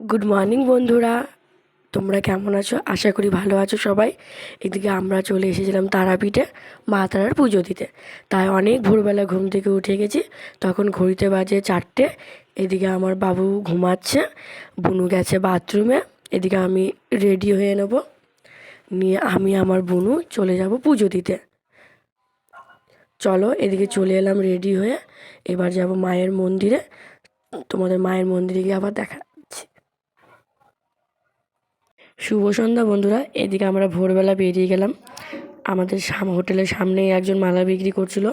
Good morning বন্ধুরা, তোমরা কেমন আছো? আশা করি ভালো আছো সবাই। এদিকে আমরা চলে এসেছিলাম তারাপীঠে মা তারার পুজো দিতে। তাই অনেক ভোরবেলা ঘুম থেকে উঠে গেছি। তখন ঘড়িতে বাজে 4টে। এদিকে আমার বাবু ঘুমাচ্ছে, বুনু গেছে বাথরুমে। এদিকে আমি রেডি হয়ে নেব, নিয়ে আমি আমার বুনু চলে যাব পুজো দিতে। চলো এদিকে চলে এলাম রেডি হয়ে। এবার যাব মায়ের মন্দিরে। তোমাদের মায়ের মন্দিরে গিয়ে আবার দেখা। শুভ সন্ধ্যা বন্ধুরা। এদিকে আমরা ভোরবেলা বেরিয়ে গেলাম। আমাদের হোটেলের সামনেই একজন মালা বিক্রি করছিল,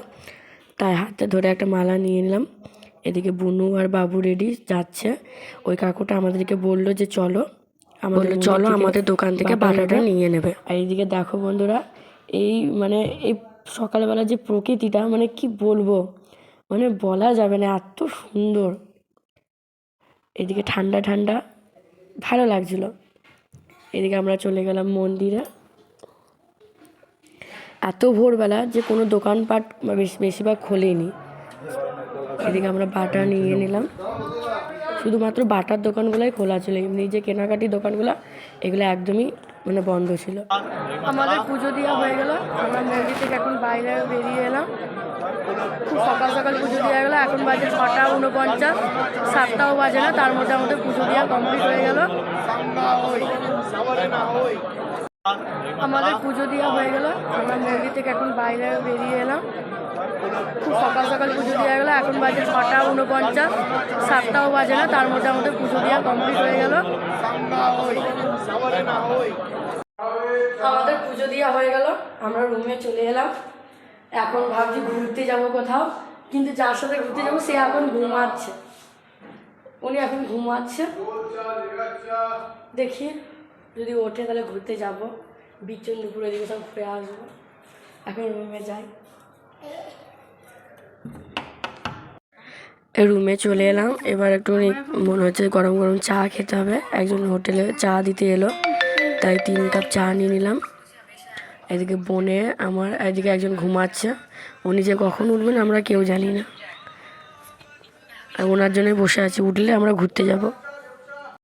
তাই হাতে ধরে একটা মালা নিয়ে নিলাম। এদিকে বুনু আর বাবু রেডি যাচ্ছে। ওই কাকুটা আমাদেরকে বললো যে চলো আমাদের দোকান থেকে বাটাটা নিয়ে নেবে। আর এইদিকে দেখো বন্ধুরা, এই এই সকালবেলা যে প্রকৃতিটা কি বলবো, বলা যাবে না, এত সুন্দর। এদিকে ঠান্ডা ঠান্ডা ভালো লাগছিল। এদিকে আমরা চলে গেলাম মন্দিরে। এত ভোরবেলা যে কোনো দোকানপাট বেশিরভাগ খোলেনি। এদিকে আমরা বাটা নিয়ে নিলাম। শুধুমাত্র বাটার দোকানগুলোই খোলা ছিল, এমনি যে কেনাকাটির দোকানগুলো এগুলো একদমই বন্ধ ছিল। আমাদের পুজো দেওয়া হয়ে গেল। আমরা মন্দির থেকে এখন বাইরে বেরিয়ে এলাম। খুব সকাল সকাল পুজো দেওয়া গেলো। এখন বাজে 6:49, 7টাও বাজে না, তার মধ্যে আমাদের পুজো দেওয়া কমপ্লিট হয়ে গেল। আমাদের পুজো দেওয়া হয়ে গেল। আমরা মন্দির থেকে এখন বাইরে বেরিয়ে এলাম। খুব সকাল সকাল পুজো দেওয়া গেলো। এখন বাজে 6:49, 7টাও বাজে না, তার মধ্যে আমাদের পুজো দেওয়া কমপ্লিট হয়ে গেল। আমাদের পুজো দেওয়া হয়ে গেল। আমরা রুমে চলে এলাম। এখন ভাবছি ঘুরতে যাব কোথাও, কিন্তু যার সাথে ঘুরতে যাবো সে এখন ঘুমাচ্ছে। উনি এখন ঘুমাচ্ছে। দেখি যদি ওঠে তাহলে ঘুরতে যাব। বিচন দুপুরে দিকে সব ঘুরে আসবো। এখন রুমে যাই। রুমে চলে এলাম। এবার একটু মনে হচ্ছে গরম গরম চা খেতে হবে। একজন হোটেলে চা দিতে এলো, তাই 3 কাপ চা নিয়ে নিলাম। এদিকে বনে আমার, এদিকে একজন ঘুমাচ্ছে। উনি যে কখন উঠবেন আমরা কেউ জানি না, আর ওনার জন্যই বসে আছি। উঠলে আমরা ঘুরতে যাব।